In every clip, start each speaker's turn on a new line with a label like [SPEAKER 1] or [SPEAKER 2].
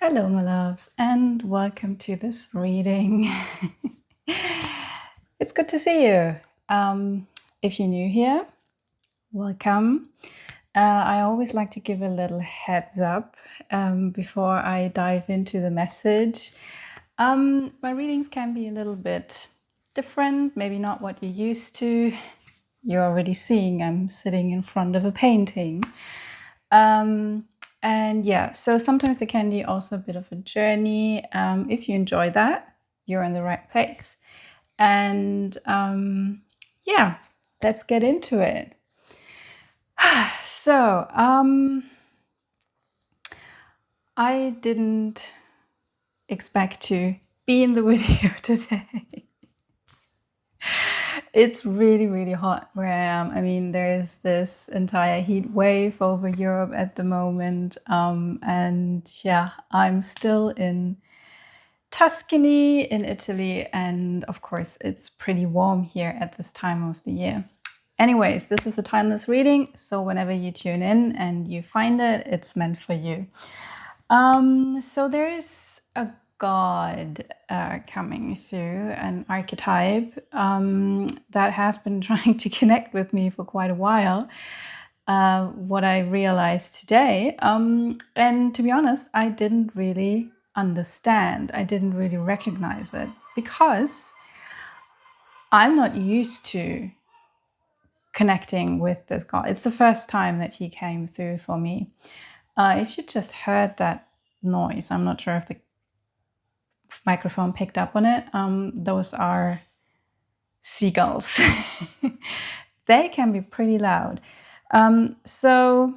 [SPEAKER 1] Hello, my loves, and welcome to this reading. It's good to see you. If you're new here, welcome. I always like to give a little heads up before I dive into the message. My readings can be a little bit different, maybe not what you're used to. You're already seeing I'm sitting in front of a painting. And yeah, so sometimes it can be also a bit of a journey. If you enjoy that, you're in the right place. And yeah, let's get into it. So I didn't expect to be in the video today. It's really, really hot where I am. I mean, there's this entire heat wave over Europe at the moment. And yeah, I'm still in Tuscany in Italy. And of course, it's pretty warm here at this time of the year. Anyways, this is a timeless reading. So whenever you tune in and you find it, it's meant for you. So there is a god coming through, an archetype that has been trying to connect with me for quite a while. What I realized today, and to be honest, I didn't really understand. I didn't really recognize it because I'm not used to connecting with this god. It's the first time that he came through for me. If you just heard that noise, I'm not sure if the microphone picked up on it. Those are seagulls. They can be pretty loud. So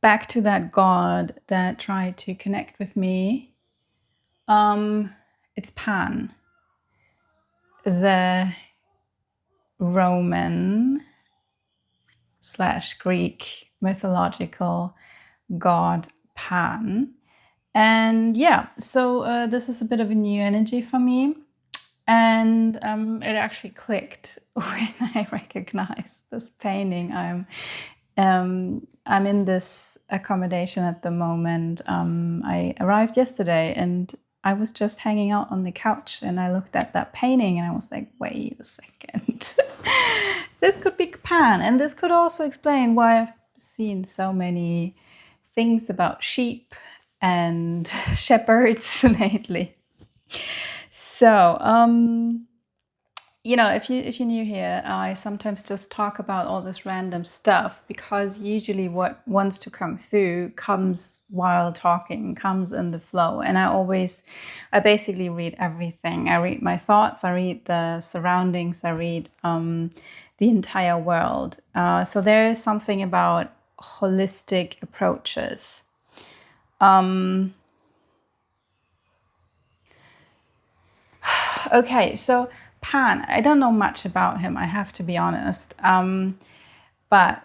[SPEAKER 1] back to that god that tried to connect with me. It's Pan, the Roman / Greek mythological god Pan. And yeah, so this is a bit of a new energy for me. And it actually clicked when I recognized this painting. I'm in this accommodation at the moment. I arrived yesterday and I was just hanging out on the couch and I looked at that painting and I was like, wait a second. This could be Pan. And this could also explain why I've seen so many things about sheep and shepherds lately. So, if you're new here, I sometimes just talk about all this random stuff because usually what wants to come through comes while talking, comes in the flow. And I basically read everything. I read my thoughts, I read the surroundings, I read the entire world. So there is something about holistic approaches. Okay, so Pan, I don't know much about him, I have to be honest. But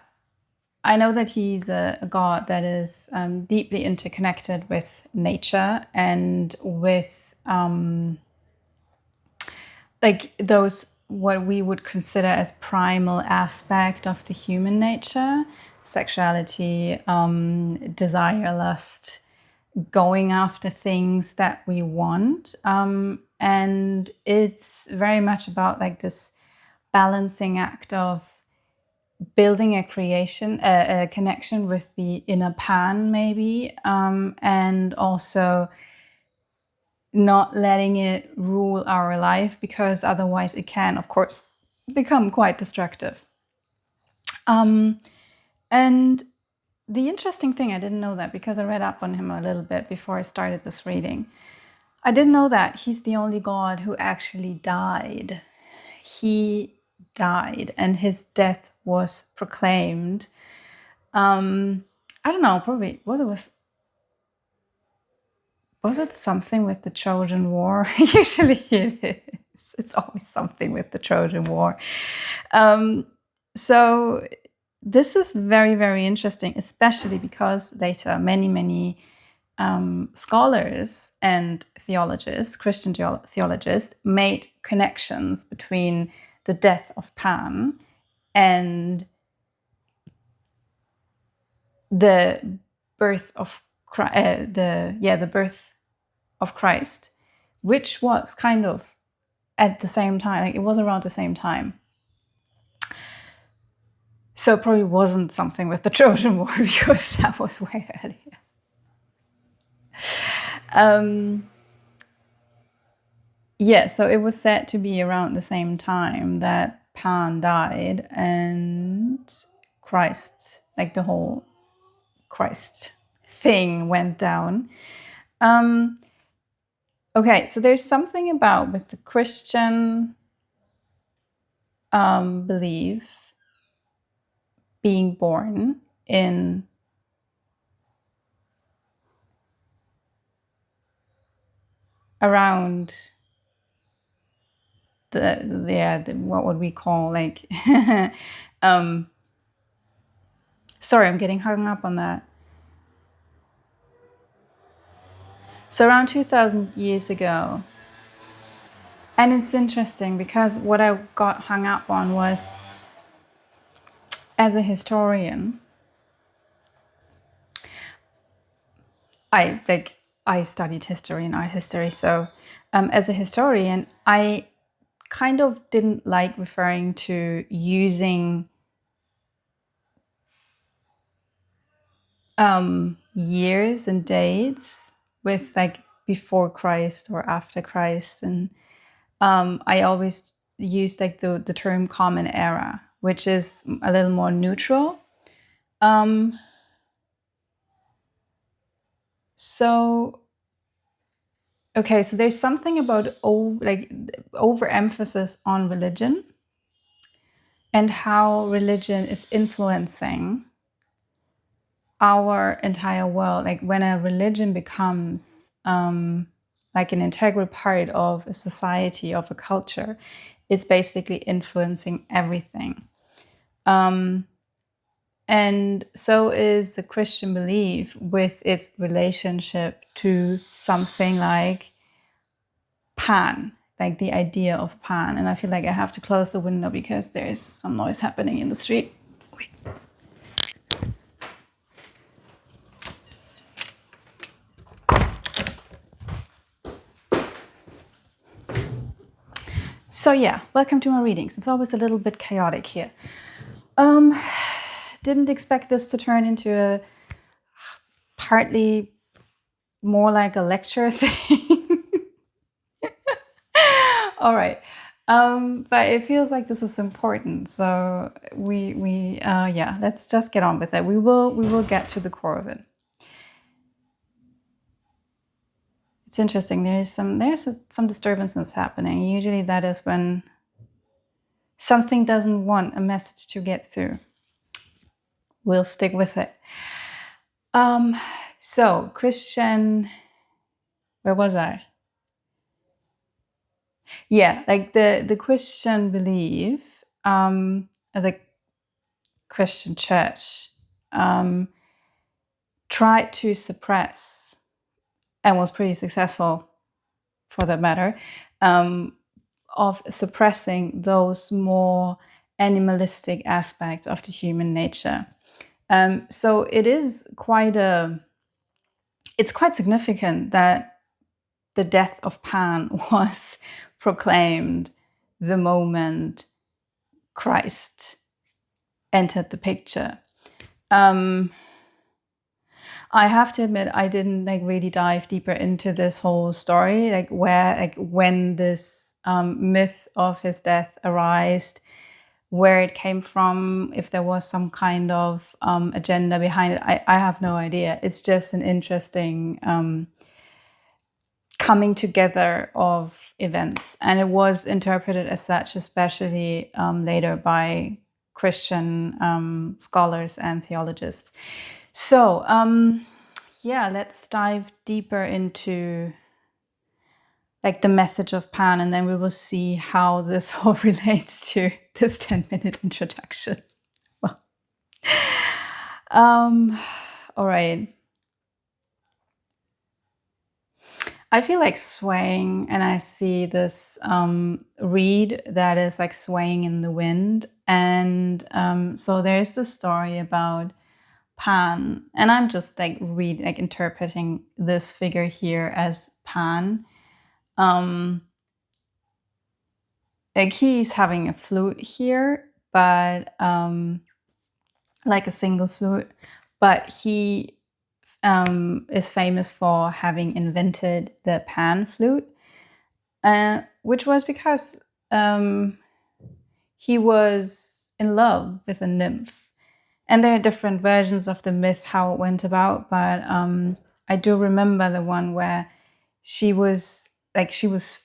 [SPEAKER 1] I know that he's a god that is deeply interconnected with nature and with like those what we would consider as primal aspect of the human nature, sexuality, desire, lust, going after things that we want. And it's very much about like this balancing act of building a connection with the inner Pan, maybe, and also not letting it rule our life because otherwise it can, of course, become quite destructive. And the interesting thing, I didn't know that because I read up on him a little bit before I started this reading. I didn't know that he's the only god who actually died. He died and his death was proclaimed. I don't know, probably was it something with the Trojan War? Usually it is. It's always something with the Trojan War. So this is very, very interesting, especially because later many scholars and theologists, Christian theologists, made connections between the death of Pan and the birth of the birth of Christ, which was kind of at the same time, like it was around the same time. So it probably wasn't something with the Trojan War, because that was way earlier. Yeah, so it was said to be around the same time that Pan died and Christ, like the whole Christ thing went down. Okay, so there's something about with the Christian belief being born in around the what would we call like sorry, I'm getting hung up on that. So around 2000 years ago. And it's interesting because what I got hung up on was, as a historian, I studied history and art history. So as a historian, I kind of didn't like referring to using years and dates with like before Christ or after Christ. And I always used like the term common era, which is a little more neutral. So okay, so there's something about overemphasis on religion and how religion is influencing our entire world. Like when a religion becomes like an integral part of a society, of a culture, it's basically influencing everything. And so is the Christian belief with its relationship to something like Pan, like the idea of Pan. And I feel like I have to close the window because there's some noise happening in the street. Wait. So yeah, welcome to my readings. It's always a little bit chaotic here. Didn't expect this to turn into a partly more like a lecture thing. All right. But it feels like this is important. So yeah, let's just get on with it. We will get to the core of it. It's interesting. There's some disturbances happening. Usually that is when something doesn't want a message to get through. We'll stick with it. So Christian, where was I? Yeah, like the Christian belief, the Christian church tried to suppress, and was pretty successful for that matter, of suppressing those more animalistic aspects of the human nature. So it's quite significant that the death of Pan was proclaimed the moment Christ entered the picture. I have to admit, I didn't really dive deeper into this whole story, when this myth of his death arose, where it came from, if there was some kind of agenda behind it. I have no idea. It's just an interesting coming together of events, and it was interpreted as such, especially later by Christian scholars and theologians. So yeah, let's dive deeper into the message of Pan, and then we will see how this all relates to this 10-minute introduction. Well, all right. I feel like swaying, and I see this reed that is swaying in the wind. And so there's the story about Pan, and I'm just like interpreting this figure here as Pan. Like he's having a flute here, but like a single flute, but he is famous for having invented the pan flute, which was because he was in love with a nymph. And there are different versions of the myth how it went about, but I do remember the one where she was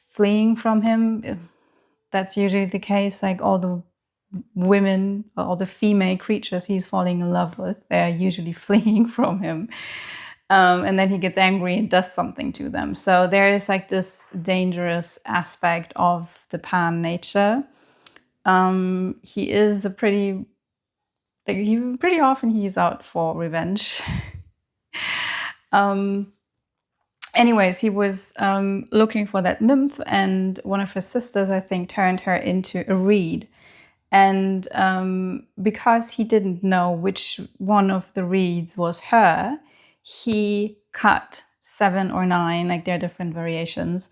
[SPEAKER 1] fleeing from him. That's usually the case. Like all the women, all the female creatures he's falling in love with, they're usually fleeing from him. And then he gets angry and does something to them. So there is like this dangerous aspect of the Pan nature. He is a pretty often he's out for revenge. Anyways, he was looking for that nymph, and one of her sisters, I think, turned her into a reed. And because he didn't know which one of the reeds was her, he cut 7 or 9, like there are different variations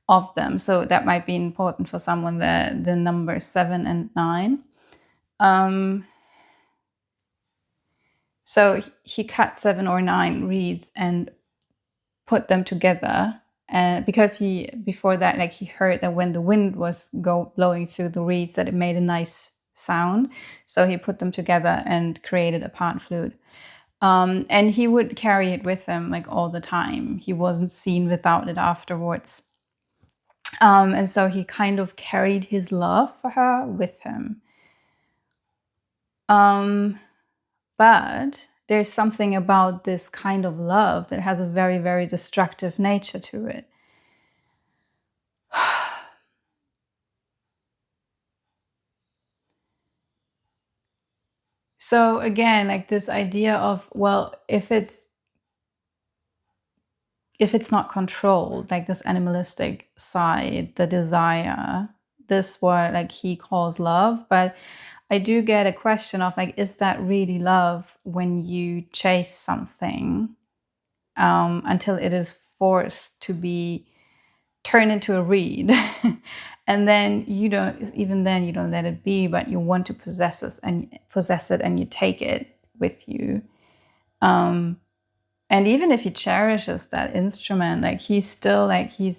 [SPEAKER 1] of them. So that might be important for someone, the number 7 and 9. So he cut 7 or 9 reeds and put them together. And because before that, like he heard that when the wind was blowing through the reeds, that it made a nice sound. So he put them together and created a pan flute. And he would carry it with him like all the time. He wasn't seen without it afterwards. And so he kind of carried his love for her with him. But there's something about this kind of love that has a very, very destructive nature to it. So again, like this idea of, well, if it's not controlled, like this animalistic side, the desire, this what like he calls love. But I do get a question of like, is that really love when you chase something until it is forced to be turned into a reed? And then you don't let it be, but you want to possess it and you take it with you. And even if he cherishes that instrument, like he's still like he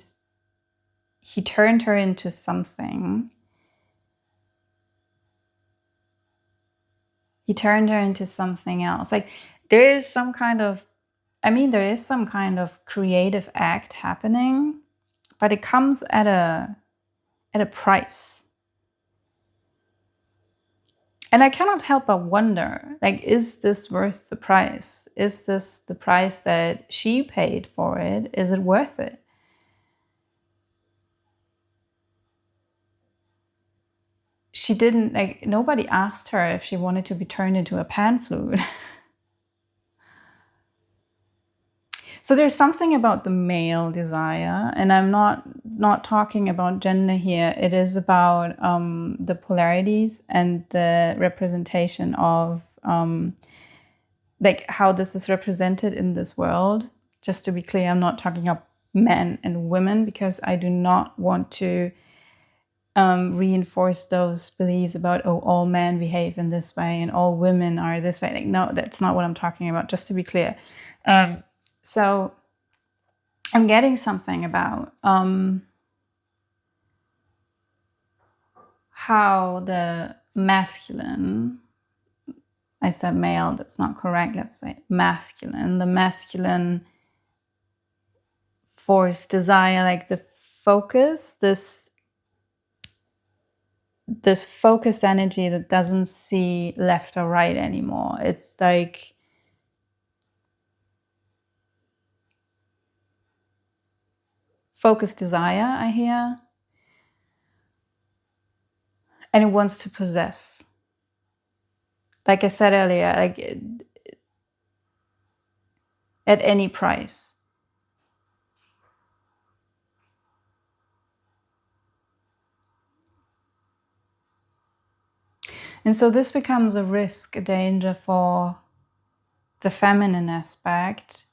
[SPEAKER 1] turned her into something. He turned her into something else. Like there is some kind of creative act happening, but it comes at a price. And I cannot help but wonder, like, is this worth the price? Is this the price that she paid for it? Is it worth it? She didn't, like, nobody asked her if she wanted to be turned into a pan flute. So there's something about the male desire, and I'm not talking about gender here. It is about the polarities and the representation of like how this is represented in this world. Just to be clear, I'm not talking about men and women, because I do not want to reinforce those beliefs about, oh, all men behave in this way and all women are this way. Like, no, that's not what I'm talking about, just to be clear. So I'm getting something about how the masculine, I said male, that's not correct, let's say masculine, the masculine force, desire, like the focus, this focused energy that doesn't see left or right anymore. It's like focused desire, I hear. And it wants to possess. Like I said earlier, like at any price. And so this becomes a risk, a danger for the feminine aspect.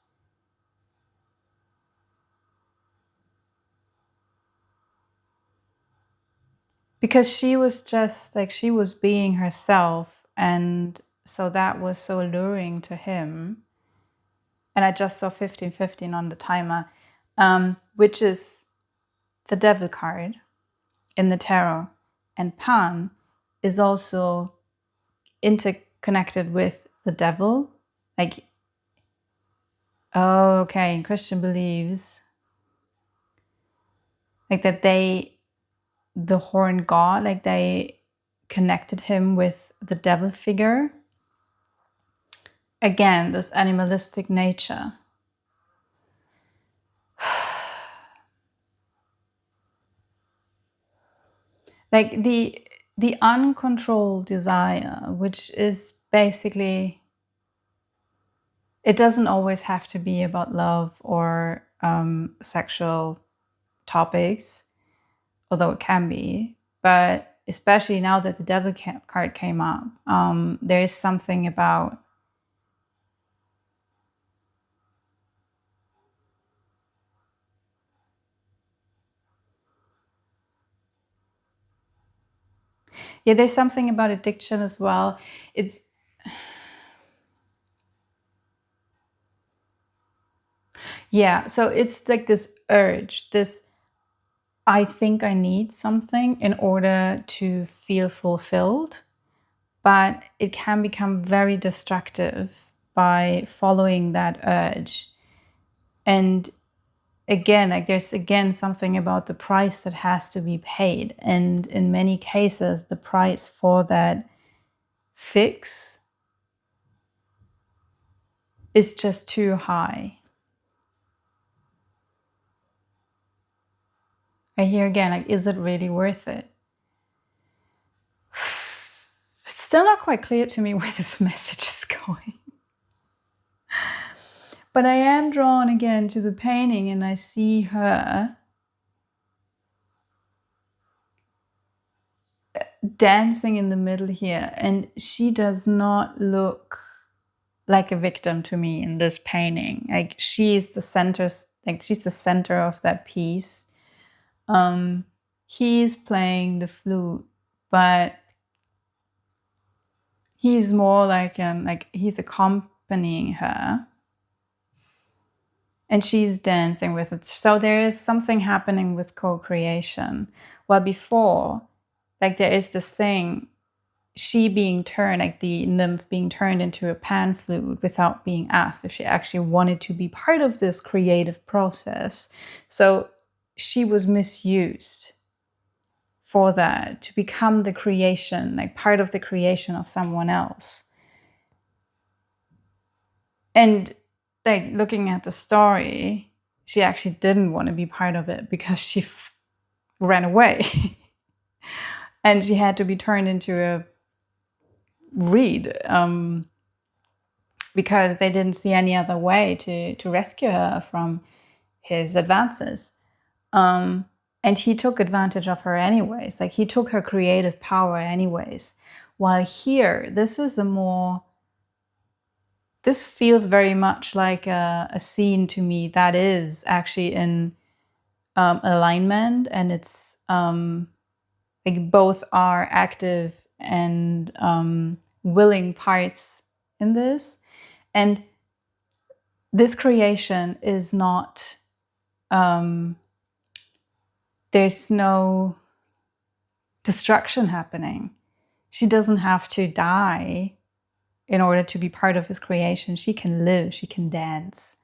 [SPEAKER 1] Because she was just like, she was being herself, and so that was so alluring to him. And I just saw 1515 on the timer, which is the devil card in the tarot. And Pan is also interconnected with the devil. Like, oh, okay, in Christian beliefs, like that the horn god, like they connected him with the devil figure. Again, this animalistic nature. Like the uncontrolled desire, which is basically, it doesn't always have to be about love or sexual topics, although it can be. But especially now that the devil card came up, there is something about there's something about addiction as well. It's so it's like this urge, this I think I need something in order to feel fulfilled, but it can become very destructive by following that urge. And again, like there's again something about the price that has to be paid. And in many cases, the price for that fix is just too high. I hear again, like, is it really worth it? It's still not quite clear to me where this message is going. But I am drawn again to the painting, and I see her dancing in the middle here, and she does not look like a victim to me in this painting. Like she's the center, like she's the center of that piece. He's playing the flute, but he's more like he's accompanying her, and she's dancing with it. So there is something happening with co-creation. Well, before, like there is this thing, she being turned, like the nymph being turned into a pan flute without being asked if she actually wanted to be part of this creative process. So she was misused for that, to become the creation, like part of the creation of someone else. And like looking at the story, she actually didn't want to be part of it because she ran away. And she had to be turned into a reed because they didn't see any other way to rescue her from his advances. And he took advantage of her anyways. Like he took her creative power anyways. While here, this feels very much like a scene to me that is actually in alignment, and it's like both are active and willing parts in this. And this creation is not, there's no destruction happening. She doesn't have to die in order to be part of his creation. She can live, she can dance.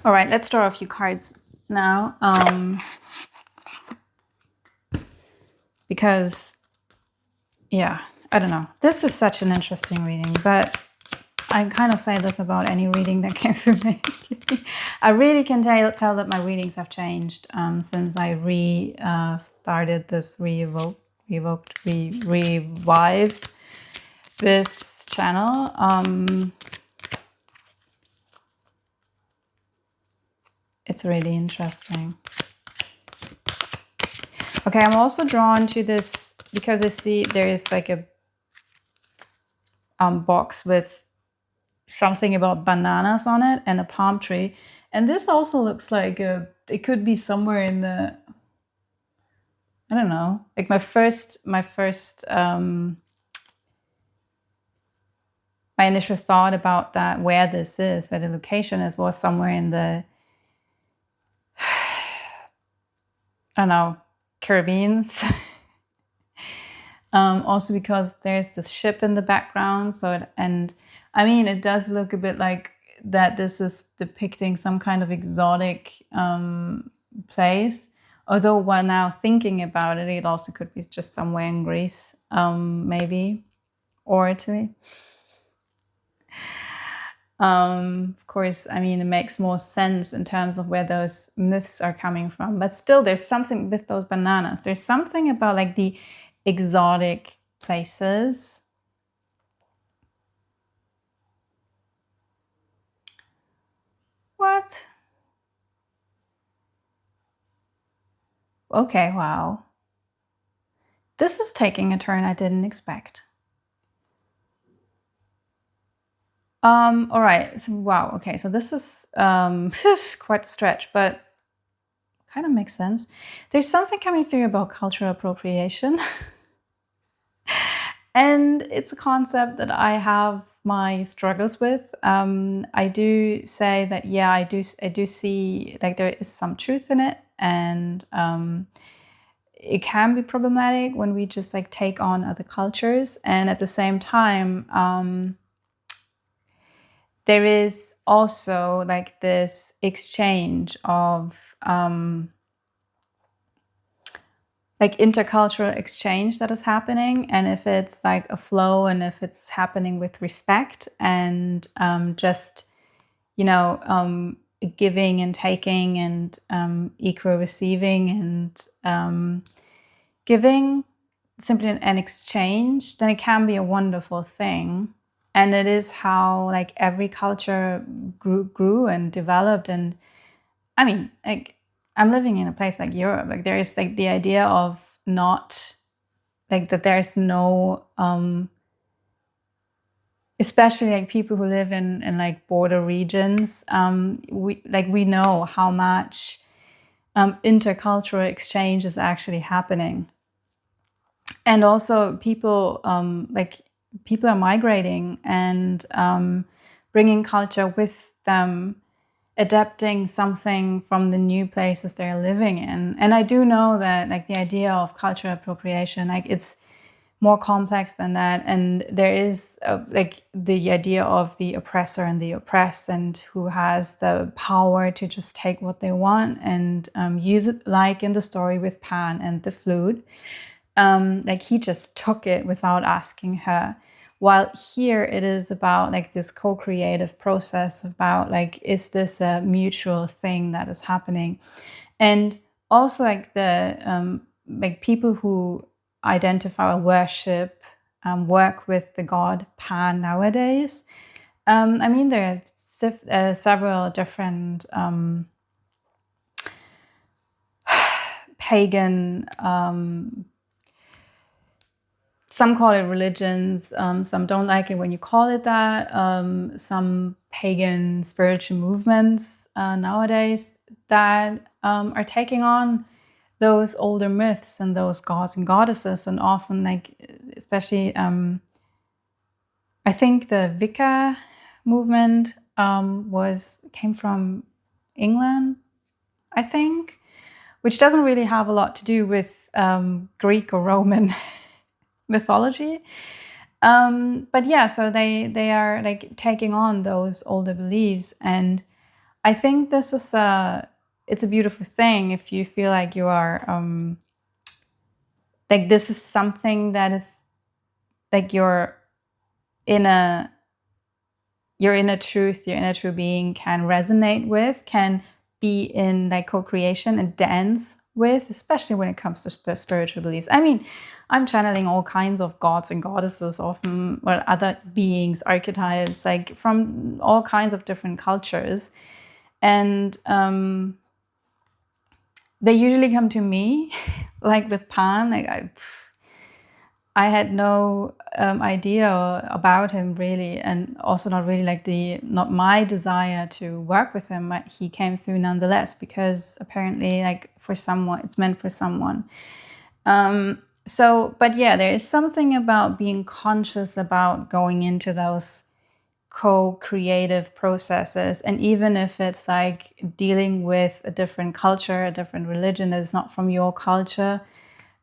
[SPEAKER 1] All right, let's draw a few cards now. Because, yeah, I don't know. This is such an interesting reading, but I kind of say this about any reading that came through lately. I really can tell that my readings have changed since I started this revived this channel. It's really interesting. Okay, I'm also drawn to this because I see there is like a box with something about bananas on it and a palm tree. And this also looks like it could be somewhere in the, I don't know, like my initial thought about that, where this is, where the location is, was somewhere in the, I don't know, Caribbeans. Also because there's this ship in the background. And I mean, it does look a bit like that this is depicting some kind of exotic place. Although while now thinking about it, it also could be just somewhere in Greece, maybe, or Italy. Of course, I mean, it makes more sense in terms of where those myths are coming from. But still, there's something with those bananas. There's something about like the exotic places. What? Okay, wow. This is taking a turn I didn't expect. All right. So wow. Okay. So this is quite a stretch, but kind of makes sense. There's something coming through about cultural appropriation. And it's a concept that I have my struggles with. I do say that, yeah, I do see like there is some truth in it, and it can be problematic when we just like take on other cultures, and at the same time, there is also like this exchange of like intercultural exchange that is happening, and if it's like a flow and if it's happening with respect and just giving and taking and equal receiving and giving, simply an exchange, then it can be a wonderful thing. And it is how like every culture grew and developed. And I mean, like, I'm living in a place like Europe. Like, there is like the idea of not like that there's no especially like people who live in like border regions, we know how much intercultural exchange is actually happening. And also people people are migrating and bringing culture with them, adapting something from the new places they're living in. And I do know that like the idea of cultural appropriation, like it's more complex than that. And there is like the idea of the oppressor and the oppressed, and who has the power to just take what they want and use it, like in the story with Pan and the flute. Like he just took it without asking her. While here it is about like this co-creative process about like, is this a mutual thing that is happening? And also like the like people who identify or worship, work with the god Pan nowadays. I mean, there are several different pagan, some call it religions, some don't like it when you call it that. Some pagan spiritual movements nowadays that are taking on those older myths and those gods and goddesses, and often like, especially, I think the Wicca movement came from England, I think, which doesn't really have a lot to do with Greek or Roman mythology. But yeah, so they are like taking on those older beliefs, and I think this is it's a beautiful thing if you feel like you are like, this is something that is like your inner truth, your inner true being can resonate with, can be in like co-creation and dance with, especially when it comes to spiritual beliefs. I mean, I'm channeling all kinds of gods and goddesses, often, or other beings, archetypes, like from all kinds of different cultures. And they usually come to me, like with Pan. Like I had no idea about him really, and also not really like not my desire to work with him. But he came through nonetheless, because apparently, like, for someone, it's meant for someone. So, but yeah, there is something about being conscious about going into those co-creative processes, and even if it's like dealing with a different culture, a different religion that is not from your culture.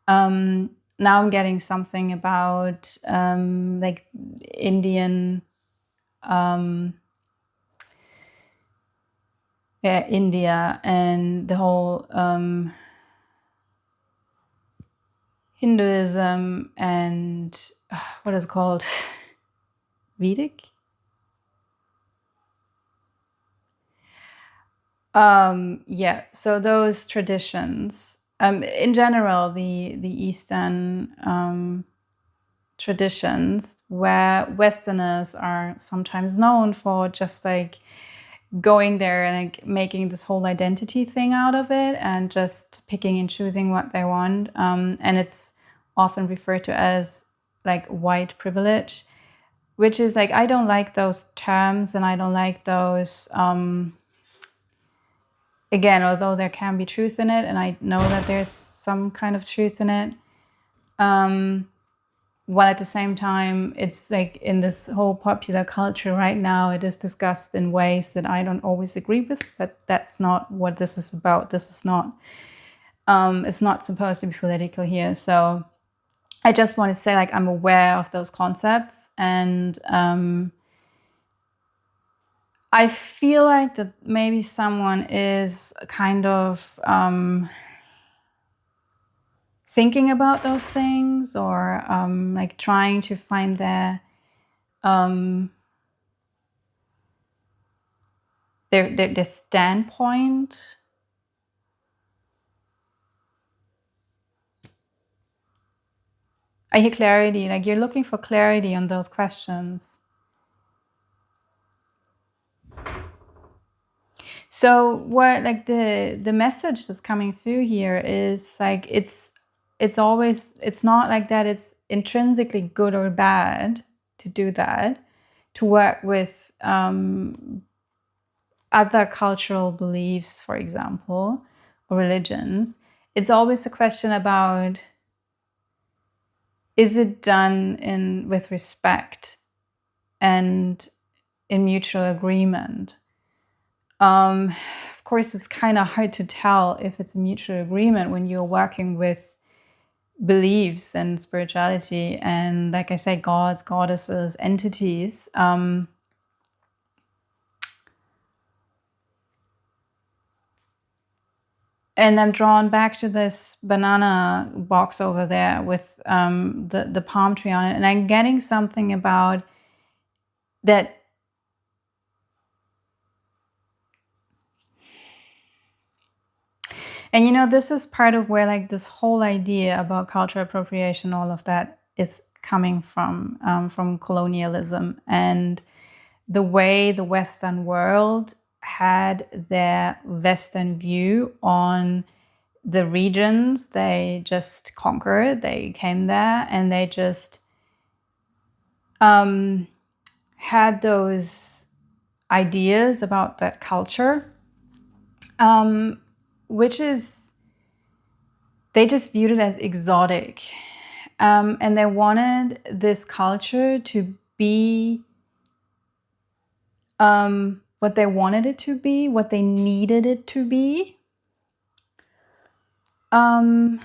[SPEAKER 1] Now I'm getting something about like Indian, India, and the whole Hinduism, and what is it called? Vedic? Yeah, so those traditions, in general, the Eastern traditions, where Westerners are sometimes known for just like going there and like making this whole identity thing out of it, and just picking and choosing what they want. And it's often referred to as like white privilege, which is like, I don't like those terms, and I don't like those. Again, although there can be truth in it, and I know that there's some kind of truth in it, while at the same time, it's like in this whole popular culture right now, it is discussed in ways that I don't always agree with, but that's not what this is about. This is not, it's not supposed to be political here. So I just want to say, like, I'm aware of those concepts, and I feel like that maybe someone is kind of thinking about those things, or like trying to find their standpoint. I hear clarity, like you're looking for clarity on those questions. So what, like, the message that's coming through here is like, it's always, it's not like that it's intrinsically good or bad to do that, to work with other cultural beliefs, for example, or religions. It's always a question about, is it done with respect and in mutual agreement? Of course, it's kind of hard to tell if it's a mutual agreement when you're working with beliefs and spirituality, and, like I say, gods, goddesses, entities. And I'm drawn back to this banana box over there with the palm tree on it, and I'm getting something about that. And, you know, this is part of where, like, this whole idea about cultural appropriation, all of that is coming from colonialism, and the way the Western world had their Western view on the regions they just conquered. They came there and they just had those ideas about that culture, which is, they just viewed it as exotic. And they wanted this culture to be what they wanted it to be, what they needed it to be. And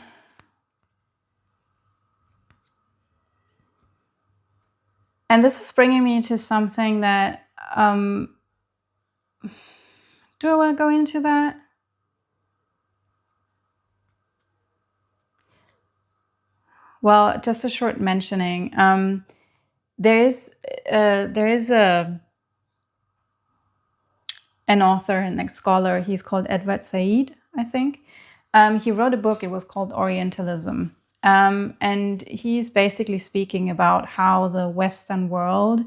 [SPEAKER 1] this is bringing me to something that, do I want to go into that? Well, just a short mentioning. There is an author and a scholar. He's called Edward Said, I think. He wrote a book. It was called Orientalism. And he's basically speaking about how the Western world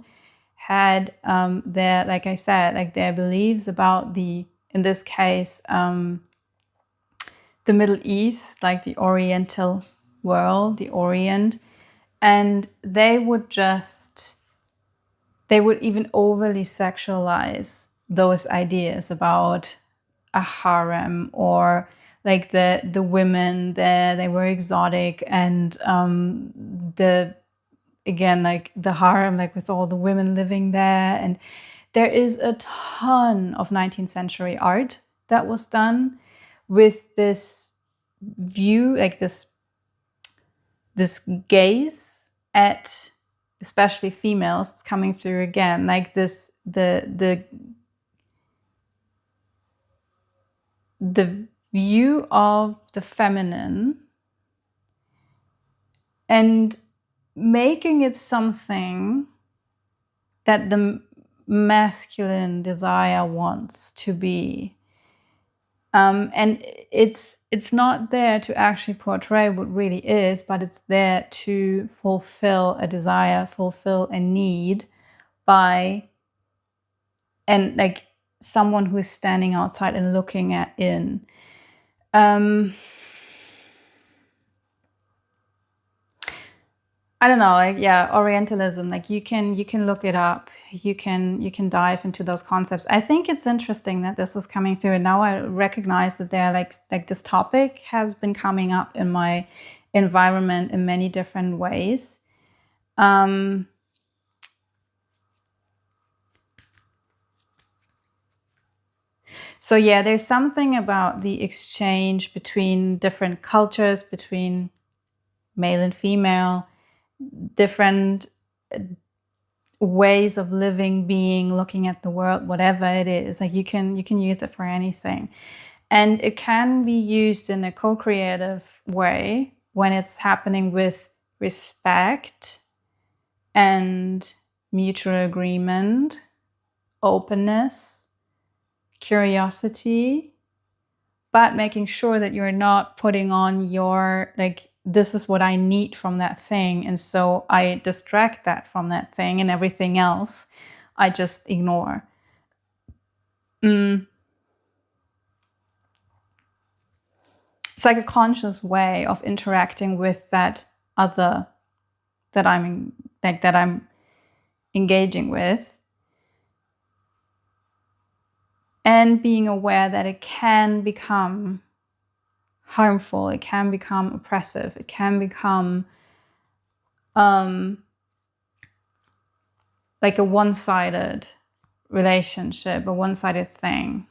[SPEAKER 1] had their, like I said, like their beliefs about in this case, the Middle East, like the Oriental world, the Orient, and they would even overly sexualize those ideas about a harem, or like the women there, they were exotic, and the again, like the harem, like with all the women living there. And there is a ton of 19th century art that was done with this view, like this gaze at especially females. It's coming through again, like this the view of the feminine and making it something that the masculine desire wants to be. And it's not there to actually portray what really is, but it's there to fulfill a desire, fulfill a need by, and like someone who's standing outside and looking in. I don't know, like, yeah, Orientalism, like you can look it up. You can dive into those concepts. I think it's interesting that this is coming through, and now I recognize that they're like this topic has been coming up in my environment in many different ways. So yeah, there's something about the exchange between different cultures, between male and female, different ways of living, being, looking at the world, whatever it is. Like you can use it for anything. And it can be used in a co-creative way when it's happening with respect and mutual agreement, openness, curiosity, but making sure that you're not putting on your, like, this is what I need from that thing, and so I distract that from that thing, and everything else I just ignore. It's like a conscious way of interacting with that other that I'm engaging with, and being aware that it can become harmful, it can become oppressive, it can become like a one-sided relationship, a one-sided thing.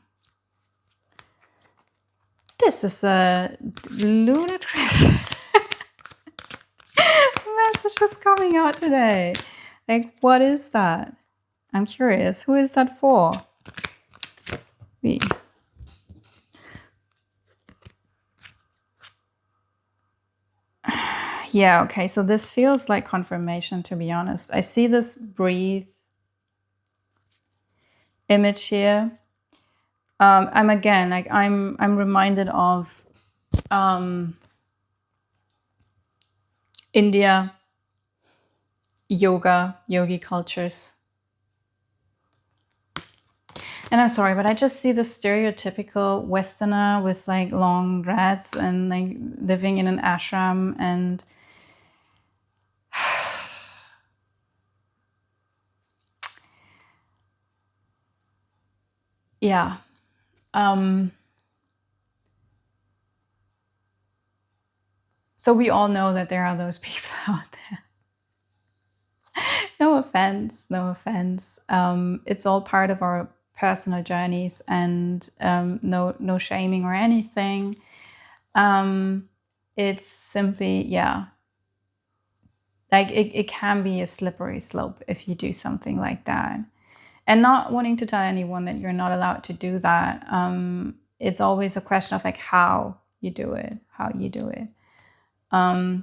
[SPEAKER 1] This is a ludicrous message that's coming out today. Like, what is that? I'm curious. Who is that for? Yeah, okay, so this feels like confirmation, to be honest. I see this breathe image here. I'm again, like I'm reminded of India, yogi cultures. And I'm sorry, but I just see the stereotypical Westerner with like long dreads and like living in an ashram, and yeah. So we all know that there are those people out there. No offense, no offense. It's all part of our personal journeys, and no shaming or anything. It's simply, yeah, like it can be a slippery slope if you do something like that. And not wanting to tell anyone that you're not allowed to do that. It's always a question of like how you do it. And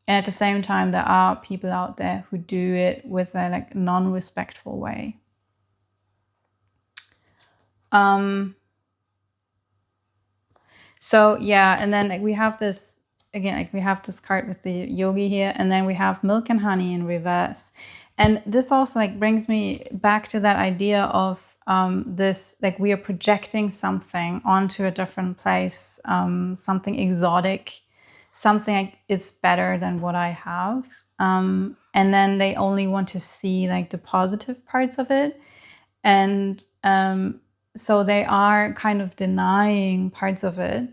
[SPEAKER 1] at the same time, there are people out there who do it with a like non-respectful way. So yeah, and then like we have this again, like we have this card with the yogi here, and then we have milk and honey in reverse. And this also like brings me back to that idea of this, like we are projecting something onto a different place, something exotic, something like it's better than what I have. And then they only want to see like the positive parts of it. And so they are kind of denying parts of it.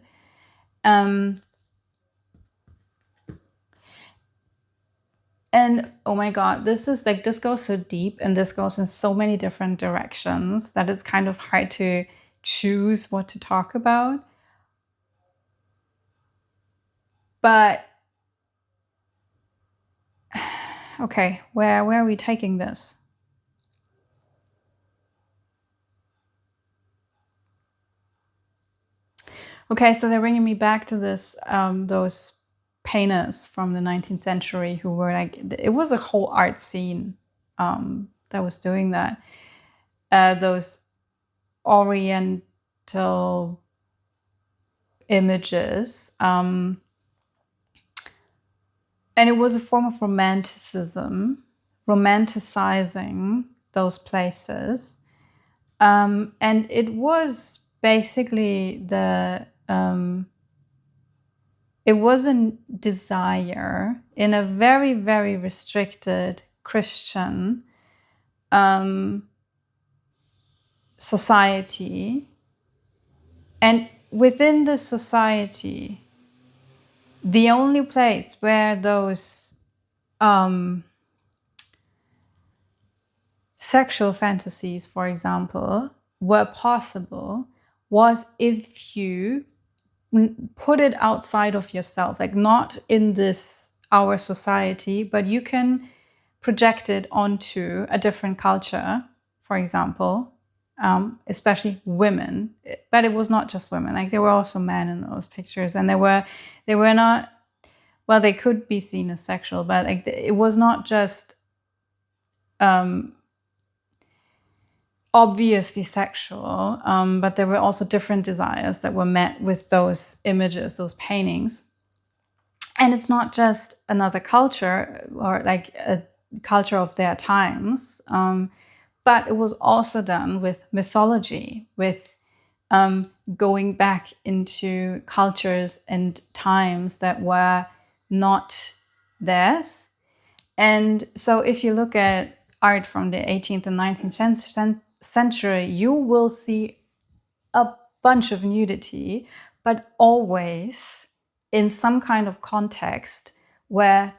[SPEAKER 1] And oh my God, this is like, this goes so deep and this goes in so many different directions that it's kind of hard to choose what to talk about. But okay, where are we taking this? Okay, so they're bringing me back to this, those painters from the 19th century who were like, it was a whole art scene that was doing that. Those oriental images. And it was a form of romanticism, romanticizing those places. And it was basically it was a desire in a very, very restricted Christian society. And within the society, the only place where those sexual fantasies, for example, were possible was if you put it outside of yourself, like not in this our society, but you can project it onto a different culture, for example, especially women. But it was not just women, like there were also men in those pictures, and they were not, well, they could be seen as sexual, but like it was not just obviously sexual, but there were also different desires that were met with those images, those paintings. And it's not just another culture or like a culture of their times, but it was also done with mythology, with going back into cultures and times that were not theirs. And so if you look at art from the 18th and 19th century, you will see a bunch of nudity, but always in some kind of context where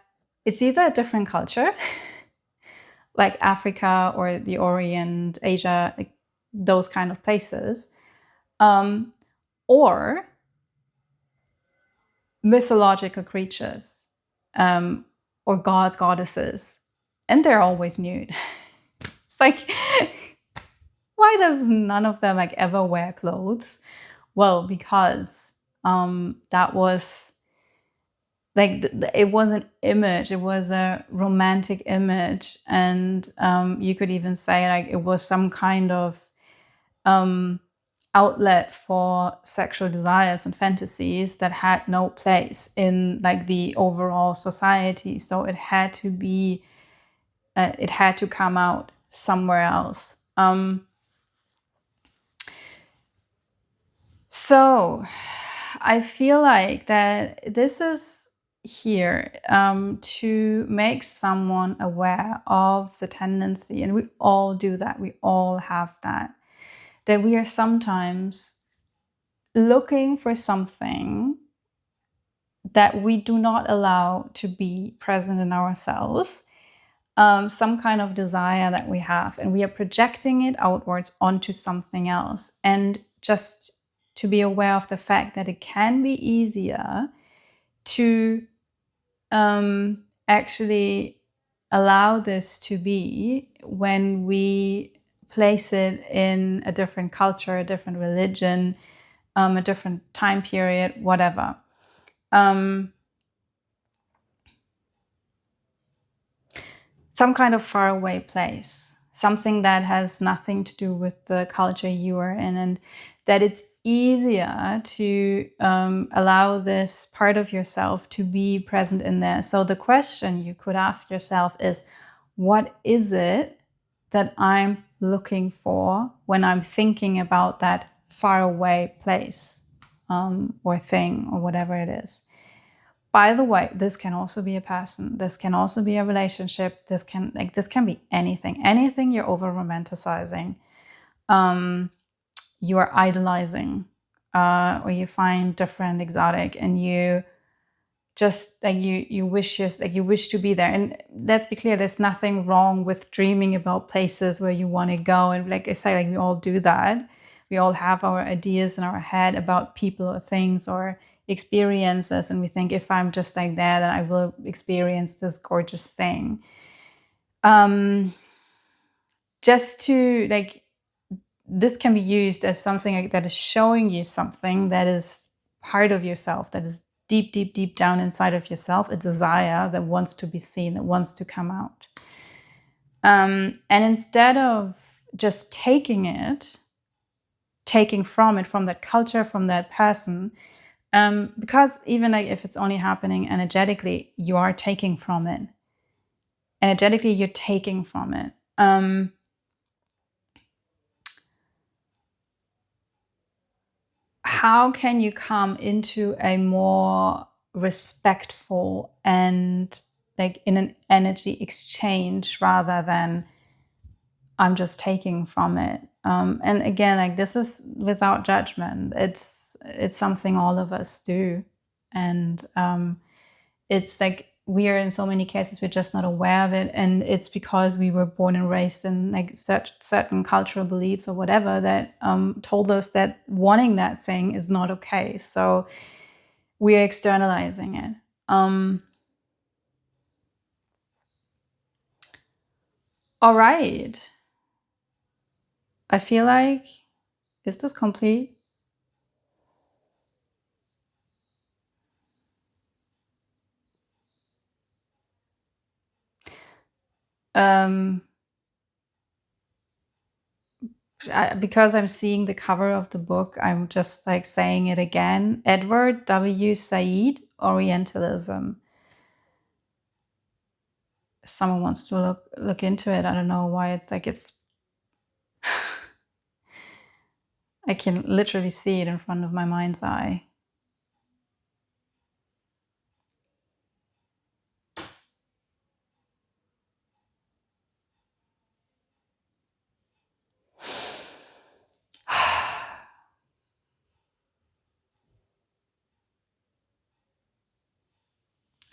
[SPEAKER 1] it's either a different culture, like Africa or the Orient, Asia, like those kind of places, or mythological creatures, or gods, goddesses, and they're always nude. It's like, why does none of them like ever wear clothes? Well, because that was like it was an image, it was a romantic image, and you could even say like it was some kind of outlet for sexual desires and fantasies that had no place in like the overall society. So it had to be, it had to come out somewhere else. So I feel like that this is here to make someone aware of the tendency, and we all do that, we all have that we are sometimes looking for something that we do not allow to be present in ourselves, some kind of desire that we have, and we are projecting it outwards onto something else. And just to be aware of the fact that it can be easier to actually allow this to be when we place it in a different culture, a different religion, a different time period, whatever. Some kind of faraway place, something that has nothing to do with the culture you are in, and that it's easier to allow this part of yourself to be present in there. So the question you could ask yourself is, what is it that I'm looking for when I'm thinking about that faraway place or thing or whatever it is. By the way, this can also be a person. This can also be a relationship. This can be anything you're over romanticizing, you are idolizing, or you find different, exotic, and you just you wish to be there. And let's be clear, there's nothing wrong with dreaming about places where you want to go. And like I say, like we all do that. We all have our ideas in our head about people or things or experiences, and we think if I'm just like there, then I will experience this gorgeous thing. Just to like, this can be used as something that is showing you something that is part of yourself, that is deep down inside of yourself, a desire that wants to be seen, that wants to come out. And instead of just taking from it, from that culture, from that person, because even like if it's only happening energetically, you are taking from it. Energetically, you're taking from it. How can you come into a more respectful and like in an energy exchange rather than I'm just taking from it? And again, like this is without judgment. It's something all of us do, and it's like we are in so many cases we're just not aware of it, and it's because we were born and raised in like certain cultural beliefs or whatever that told us that wanting that thing is not okay. So we are externalizing it. All right. I feel like, is this complete? Because I'm seeing the cover of the book, I'm just like saying it again. Edward W. Said, Orientalism. If someone wants to look into it, I don't know why it's like it's. I can literally see it in front of my mind's eye.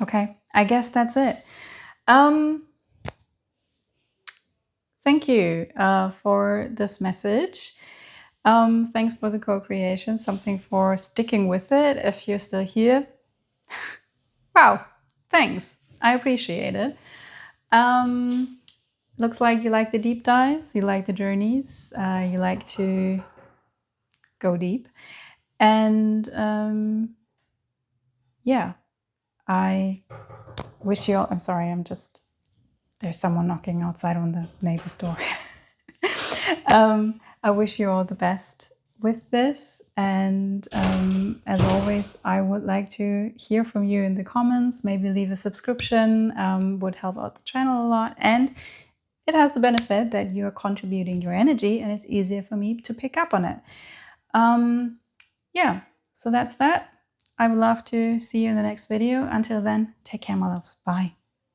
[SPEAKER 1] Okay, I guess that's it. Thank you for this message. Thanks for the co-creation, something for sticking with it if you're still here. Wow, thanks. I appreciate it. Looks like you like the deep dives, you like the journeys, you like to go deep. And yeah, I wish you all, I'm sorry, there's someone knocking outside on the neighbor's door. I wish you all the best with this. And as always, I would like to hear from you in the comments. Maybe leave a subscription, would help out the channel a lot. And it has the benefit that you're contributing your energy and it's easier for me to pick up on it. Yeah, so that's that. I would love to see you in the next video. Until then, take care, my loves. Bye.